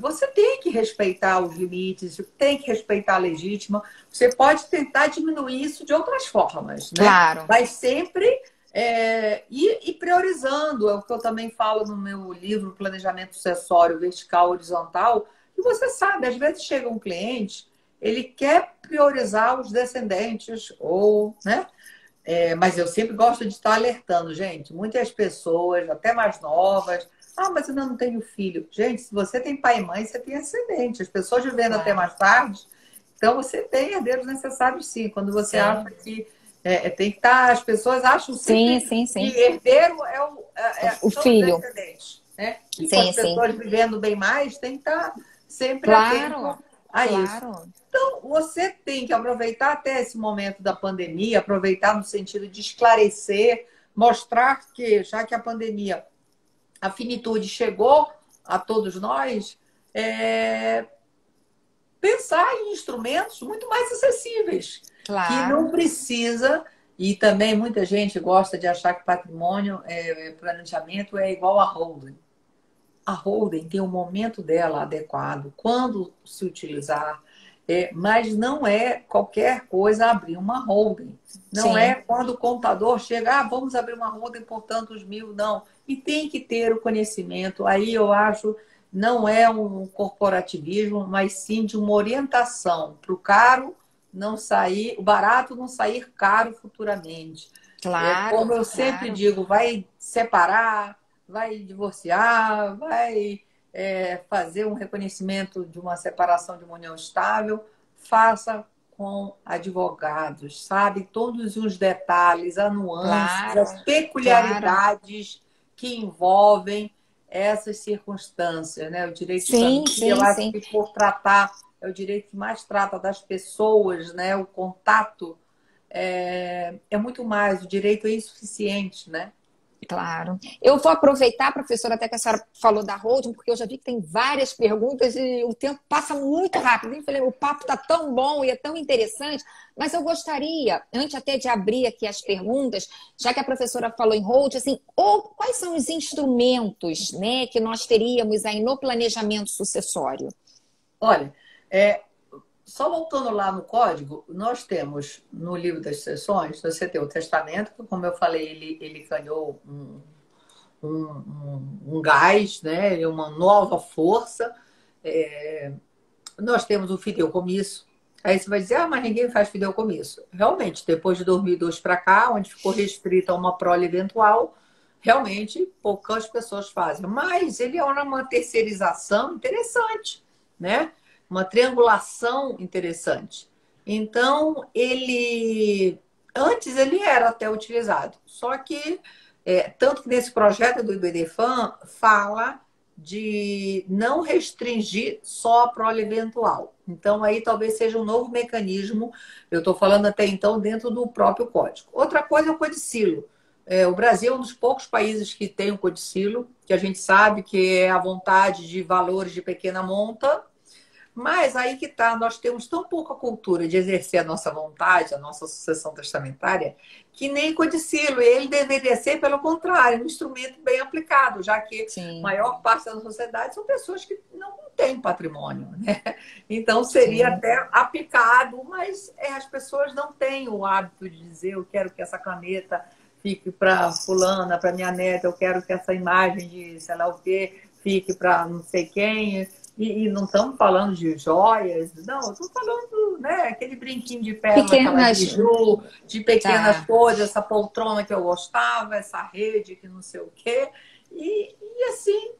você tem que respeitar os limites, tem que respeitar a legítima. Você pode tentar diminuir isso de outras formas, né? Claro. Mas sempre... e priorizando, é o que eu também falo no meu livro, Planejamento Sucessório Vertical Horizontal, que você sabe, às vezes chega um cliente, ele quer priorizar os descendentes, né? Mas eu sempre gosto de estar alertando, gente, muitas pessoas, até mais novas, mas eu não tenho filho. Gente, se você tem pai e mãe, você tem ascendente. As pessoas vivendo até mais tarde, então você tem herdeiros necessários sim, quando você acha que tem que estar, as pessoas acham sempre que herdeiro é o filho. Né? E as pessoas vivendo bem mais, tem que estar sempre atento a isso. Então, você tem que aproveitar até esse momento da pandemia, aproveitar no sentido de esclarecer, mostrar que, já que a pandemia, a finitude chegou a todos nós, pensar em instrumentos muito mais acessíveis. Claro. Que não precisa, e também muita gente gosta de achar que patrimônio, planejamento é igual a holding. A holding tem o momento dela adequado, quando se utilizar, mas não é qualquer coisa abrir uma holding. Não é quando o contador chega, vamos abrir uma holding por tantos mil, não. E tem que ter o conhecimento. Aí eu acho, não é um corporativismo, mas sim de uma orientação para o caro não sair, o barato não sair caro futuramente. Claro. Como eu sempre digo, vai separar, vai divorciar, vai fazer um reconhecimento de uma separação de uma união estável, faça com advogados, sabe? Todos os detalhes, as nuances, as peculiaridades que envolvem essas circunstâncias, né? O direito de família, eu acho que por tratar, é o direito que mais trata das pessoas, né? O contato é muito mais, o direito é insuficiente, né? Claro. Eu vou aproveitar, professora, até que a senhora falou da holding, porque eu já vi que tem várias perguntas e o tempo passa muito rápido. Eu falei, o papo está tão bom e é tão interessante, mas eu gostaria, antes até de abrir aqui as perguntas, já que a professora falou em holding, assim, quais são os instrumentos, né, que nós teríamos aí no planejamento sucessório? Olha, só voltando lá no código, nós temos no livro das sucessões, você tem o testamento, que, como eu falei, ele ganhou um gás, né? Uma nova força. Nós temos o fideicomisso. Aí você vai dizer, mas ninguém faz fideicomisso. Realmente, depois de 2002 para cá, onde ficou restrita a uma prole eventual, realmente poucas pessoas fazem. Mas ele é uma terceirização interessante, né? Uma triangulação interessante. Então, antes ele era até utilizado. Só que, tanto que nesse projeto do IBDFAN fala de não restringir só a prole eventual. Então, aí talvez seja um novo mecanismo, eu estou falando até então dentro do próprio código. Outra coisa é o codicilo. O Brasil é um dos poucos países que tem o codicilo, que a gente sabe que é a vontade de valores de pequena monta, mas aí que tá, nós temos tão pouca cultura de exercer a nossa vontade, a nossa sucessão testamentária, que nem codicilo. Ele deveria ser, pelo contrário, um instrumento bem aplicado, já que a Sim, maior parte da sociedade são pessoas que não têm patrimônio, né? Então seria sim. até aplicado, mas as pessoas não têm o hábito de dizer eu quero que essa caneta fique para fulana, para minha neta, eu quero que essa imagem de sei lá o quê fique para não sei quem. E não estamos falando de joias, não, estou falando, né, aquele brinquinho de pérola, aquela Pequenas. biju, de pequenas Tá. coisas, essa poltrona que eu gostava, essa rede que não sei o quê. E assim,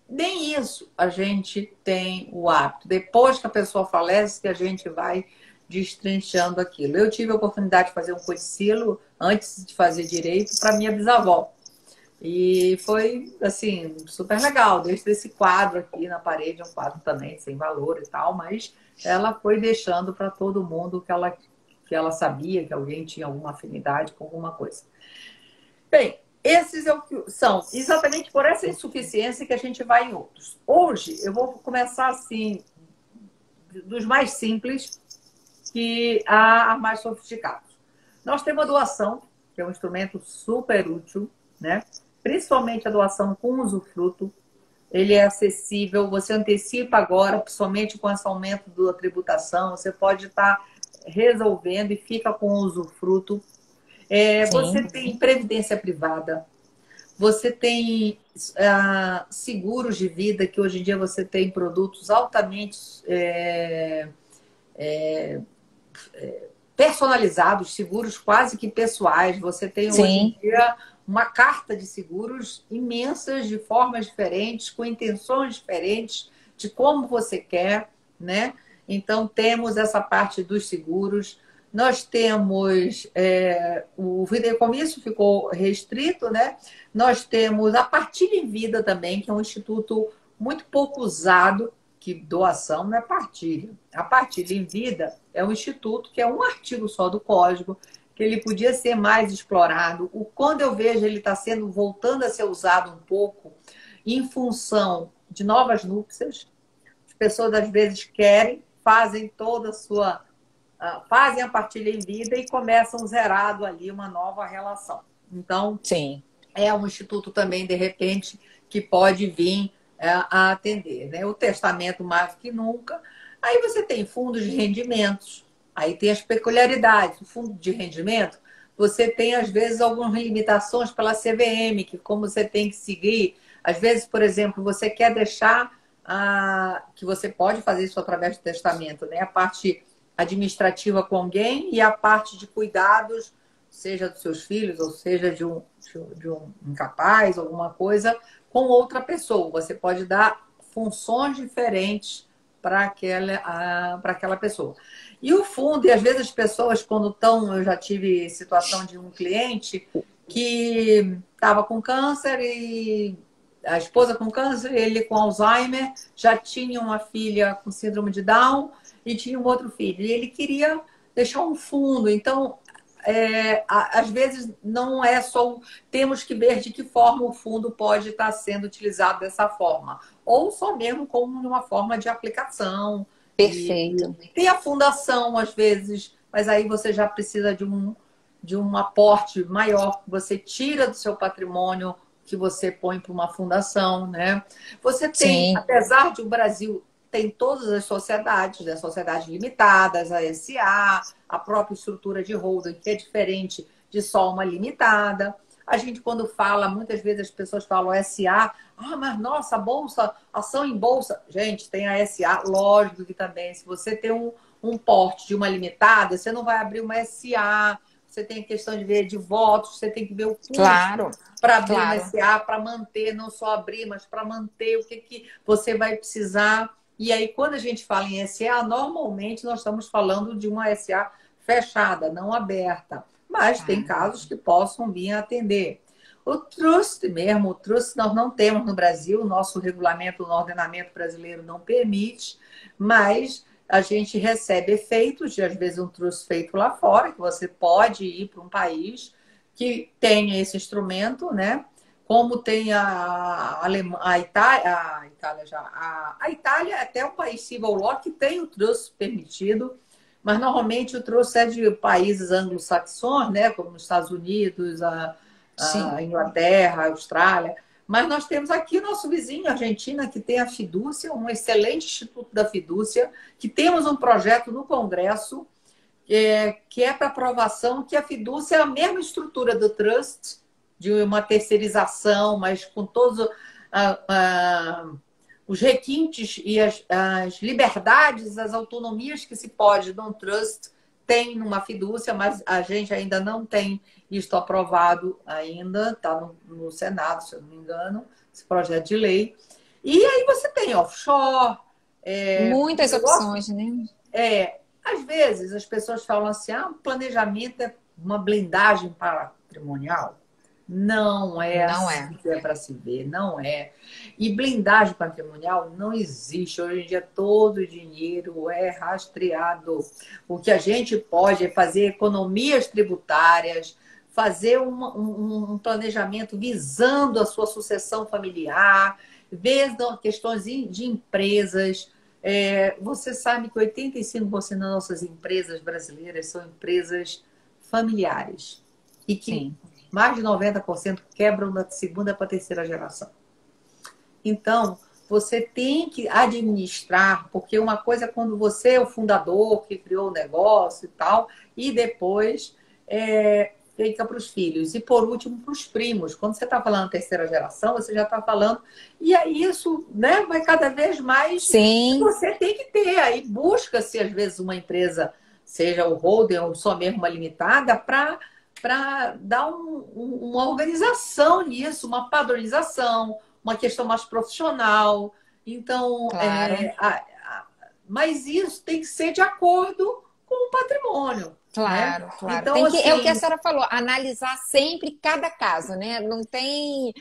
nem isso a gente tem o hábito. Depois que a pessoa falece, que a gente vai destrinchando aquilo. Eu tive a oportunidade de fazer um codicilo antes de fazer direito para minha bisavó. E foi, assim, super legal. Desde esse quadro aqui na parede, um quadro também sem valor e tal, mas ela foi deixando para todo mundo que ela sabia que alguém tinha alguma afinidade com alguma coisa. Bem, esses são exatamente por essa insuficiência que a gente vai em outros. Hoje, eu vou começar assim, dos mais simples que a mais sofisticados. Nós temos a doação, que é um instrumento super útil, né? Principalmente a doação com usufruto. Ele é acessível, você antecipa agora, somente com esse aumento da tributação, você pode estar resolvendo e fica com usufruto. Você Sim, tem previdência privada, você tem seguros de vida, que hoje em dia você tem produtos altamente personalizados, seguros quase que pessoais. Você tem hoje em sim, dia uma carta de seguros imensas, de formas diferentes, com intenções diferentes, de como você quer, né? Então, temos essa parte dos seguros. Nós temos o fideicomisso ficou restrito, né? Nós temos a partilha em vida também, que é um instituto muito pouco usado, que doação não é partilha. A partilha em vida é um instituto que é um artigo só do código, que ele podia ser mais explorado. Quando eu vejo ele está voltando a ser usado um pouco em função de novas núpcias, as pessoas às vezes querem, fazem toda a sua fazem a partilha em vida e começam zerado ali uma nova relação. Então, sim. é um instituto também, de repente, que pode vir a atender, né? O testamento mais que nunca. Aí você tem fundos de rendimentos, aí tem as peculiaridades. O fundo de rendimento, você tem, às vezes, algumas limitações pela CVM, que como você tem que seguir, às vezes, por exemplo, você quer deixar que você pode fazer isso através do testamento, né? A parte administrativa com alguém e a parte de cuidados, seja dos seus filhos, ou seja de um incapaz, alguma coisa, com outra pessoa. Você pode dar funções diferentes para aquela pessoa. E o fundo, e às vezes as pessoas, quando estão, eu já tive situação de um cliente que estava com câncer e a esposa com câncer, ele com Alzheimer, já tinha uma filha com síndrome de Down e tinha um outro filho. E ele queria deixar um fundo. Então, às vezes não é só. Temos que ver de que forma o fundo pode estar sendo utilizado dessa forma. Ou só mesmo como uma forma de aplicação. Perfeito. E tem a fundação, às vezes, mas aí você já precisa de um aporte maior que você tira do seu patrimônio, que você põe para uma fundação, né? Você tem, Sim, apesar de o Brasil tem todas as sociedades, as sociedades limitadas, a SA, a própria estrutura de holding, que é diferente de só uma limitada. A gente, quando fala, muitas vezes as pessoas falam SA, mas nossa, bolsa, ação em bolsa. Gente, tem a SA, lógico que também, se você tem um porte de uma limitada, você não vai abrir uma SA, você tem a questão de ver de votos, você tem que ver o custo Claro, para abrir uma claro. SA, para manter, não só abrir, mas para manter o que, que você vai precisar. E aí, quando a gente fala em SA, normalmente nós estamos falando de uma SA fechada, não aberta. Mas tem Tá. casos que possam vir a atender. O trust mesmo, o trust nós não temos no Brasil, o nosso regulamento, no ordenamento brasileiro não permite, mas a gente recebe efeitos de, às vezes, um trust feito lá fora, que você pode ir para um país que tenha esse instrumento, né? Como tem a Itália, a Itália é até um país civil law que tem o trust permitido, mas normalmente o trust é de países anglo-saxões, né? Como os Estados Unidos, Sim. a Inglaterra, a Austrália. Mas nós temos aqui o nosso vizinho, a Argentina, que tem a Fidúcia, um excelente instituto da Fidúcia, que temos um projeto no Congresso que é para aprovação, que a Fidúcia é a mesma estrutura do Trust, de uma terceirização, mas com todos os requintes e as liberdades, as autonomias que se pode num Trust, tem numa Fidúcia, mas a gente ainda não tem isto aprovado ainda, está no Senado, se eu não me engano, esse projeto de lei. E aí você tem offshore. Muitas Negócio, opções, né? às vezes as pessoas falam assim, o planejamento é uma blindagem patrimonial. Não é Não assim é. que é para se ver, não é. E blindagem patrimonial não existe. Hoje em dia todo o dinheiro é rastreado. O que a gente pode é fazer economias tributárias, fazer um planejamento visando a sua sucessão familiar, ver questões de empresas. Você sabe que 85% das nossas empresas brasileiras são empresas familiares e que Sim. mais de 90% quebram da segunda para a terceira geração. Então, você tem que administrar, porque uma coisa é quando você é o fundador que criou o negócio e tal, e depois fica para os filhos. E por último, para os primos. Quando você está falando terceira geração, você já está falando. E aí isso, né, vai cada vez mais. Sim, Você tem que ter. Aí busca-se, às vezes, uma empresa, seja o holding ou só mesmo uma limitada, para dar uma organização nisso, uma padronização, uma questão mais profissional. Então, claro. mas isso tem que ser de acordo com o patrimônio, né? Claro, claro. Então, Tem que, é o que a assim, senhora falou, analisar sempre cada caso, né? Não tem.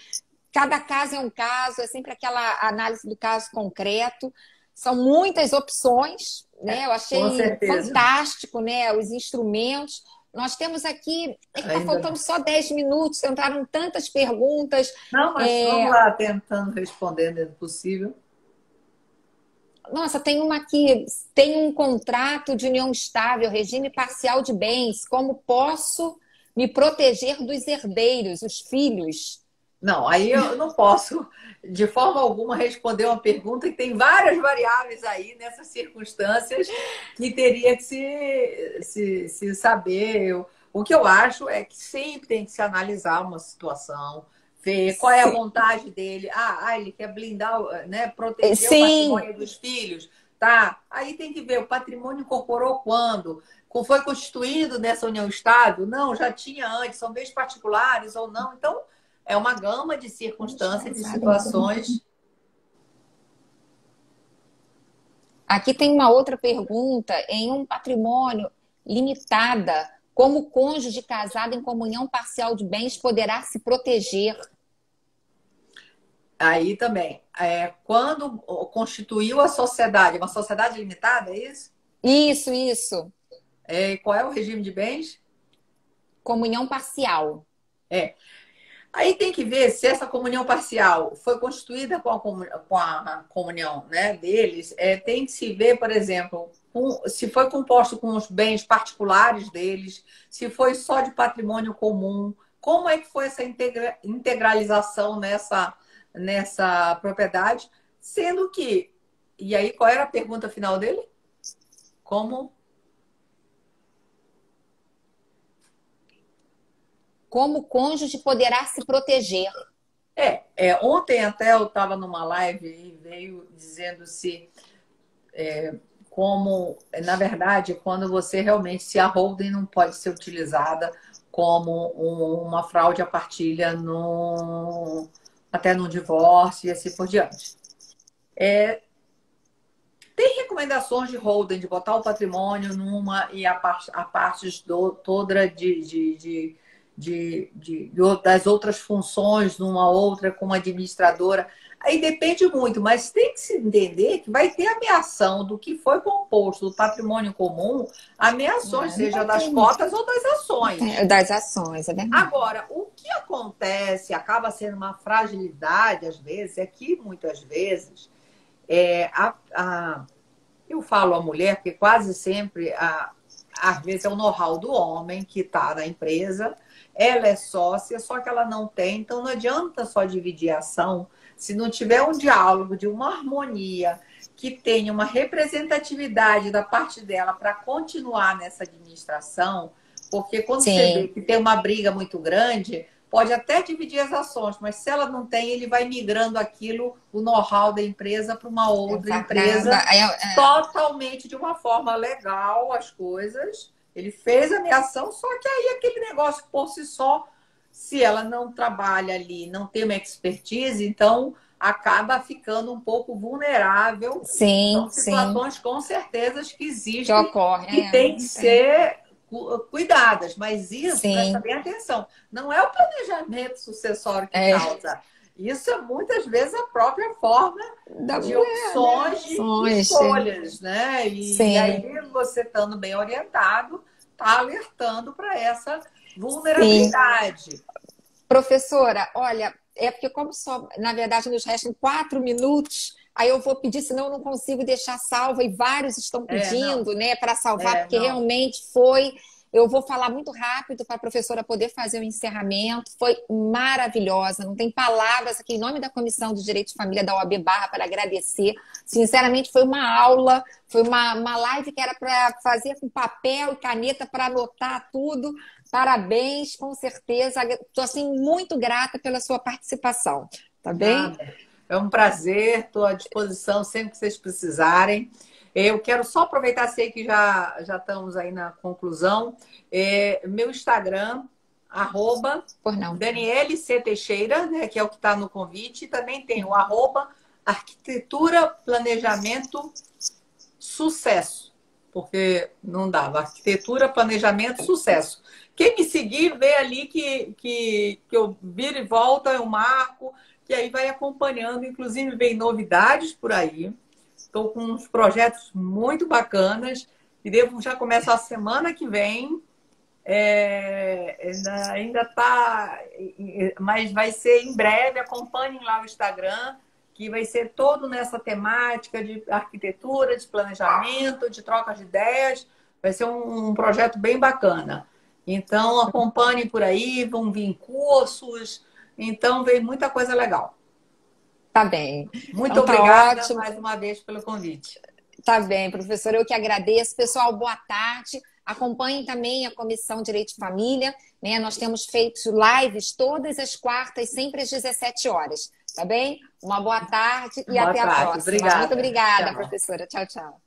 Cada caso é um caso, é sempre aquela análise do caso concreto. São muitas opções, né? Eu com achei certeza. fantástico, né? Os instrumentos. Nós temos aqui, é que está Ainda. faltando só 10 minutos, entraram tantas perguntas. Não, mas vamos É, lá tentando responder dentro do possível. Nossa, tem uma aqui. Tem um contrato de união estável, regime parcial de bens. Como posso me proteger dos herdeiros, os filhos? Não, aí eu não posso, de forma alguma, responder uma pergunta que tem várias variáveis aí nessas circunstâncias que teria que se saber. O que eu acho é que sempre tem que se analisar uma situação, ver qual é a Sim, vontade dele. ele quer blindar, né, proteger o sim, patrimônio dos filhos. Tá? Aí tem que ver, o patrimônio incorporou quando? Foi constituído nessa união estável? Não, já tinha antes, são bens particulares ou não. Então, é uma gama de circunstâncias, de situações. aqui tem uma outra pergunta. Em um patrimônio limitada, como o cônjuge casado em comunhão parcial de bens poderá se proteger? Aí também, quando constituiu a sociedade, uma sociedade limitada, é isso? Isso. Qual é o regime de bens? Comunhão parcial. É. Aí tem que ver se essa comunhão parcial foi constituída com a comunhão, né, deles. Tem que se ver, por exemplo, se foi composto com os bens particulares deles, se foi só de patrimônio comum, como é que foi essa integralização nessa propriedade, sendo que. E aí, qual era a pergunta final dele? Como? Como o cônjuge poderá se proteger? Ontem até eu estava numa live e veio dizendo se como, na verdade, quando você realmente, se a holding não pode ser utilizada como uma fraude à partilha até no divórcio e assim por diante. Tem recomendações de holding, de botar o patrimônio numa e a parte toda das outras funções numa outra, como administradora. Aí depende muito, mas tem que se entender que vai ter ameação do que foi composto do patrimônio comum, ameações, seja das cotas ou das ações. Das ações, é verdade. Agora, o que acontece, acaba sendo uma fragilidade, às vezes, é que muitas vezes eu falo a mulher, porque quase sempre, às vezes, é o know-how do homem que está na empresa, ela é sócia, só que ela não tem, então não adianta só dividir a ação, se não tiver um diálogo, de uma harmonia, que tenha uma representatividade da parte dela para continuar nessa administração, porque quando Sim. você vê que tem uma briga muito grande, pode até dividir as ações, mas se ela não tem, ele vai migrando aquilo, o know-how da empresa, para uma outra empresa, totalmente de uma forma legal, as coisas. Ele fez a ameação, só que aí aquele negócio por si só, se ela não trabalha ali, não tem uma expertise, então acaba ficando um pouco vulnerável. Sim, são situações com certeza que existem, que ocorrem, que tem que ser cuidadas, mas isso, presta bem atenção, não é o planejamento sucessório que causa. Isso é muitas vezes a própria forma de opções, de escolhas, né? E aí você estando bem orientado, está alertando para essa vulnerabilidade. Sim. Professora, olha, é porque como só, na verdade, nos restam 4 minutos, aí eu vou pedir, senão eu não consigo deixar salva, e vários estão pedindo, né, para salvar, porque realmente foi. Eu vou falar muito rápido para a professora poder fazer o encerramento. Foi maravilhosa, não tem palavras aqui em nome da Comissão de Direito de Família da OAB Barra para agradecer. Sinceramente, foi uma aula, foi uma live que era para fazer com papel e caneta para anotar tudo. Parabéns, com certeza. Estou assim, muito grata pela sua participação. Tá bem? É um prazer, estou à disposição sempre que vocês precisarem. Eu quero só aproveitar, sei que já estamos aí na conclusão. Meu Instagram, @Daniele C. Teixeira, né, que é o que está no convite. E também tem o @Arquitetura Planejamento Sucesso. Porque não dava. Arquitetura, Planejamento, Sucesso. Quem me seguir, vê ali que eu viro e volta, eu marco, que aí vai acompanhando. Inclusive, vem novidades por aí. Estou com uns projetos muito bacanas e devo já começar a semana que vem. Ainda está, mas vai ser em breve. Acompanhem lá o Instagram, que vai ser todo nessa temática de arquitetura, de planejamento, de troca de ideias. Vai ser um projeto bem bacana. Então, acompanhem por aí, vão vir cursos. Então, vem muita coisa legal. Tá bem. Muito então, obrigada mais uma vez pelo convite. Tá bem, professora. Eu que agradeço. Pessoal, boa tarde. Acompanhem também a Comissão de Direito de Família, né? Nós temos feito lives todas as quartas, sempre às 17 horas. Tá bem? Uma boa tarde e até a próxima. Obrigada. Muito obrigada, tchau. Professora. Tchau, tchau.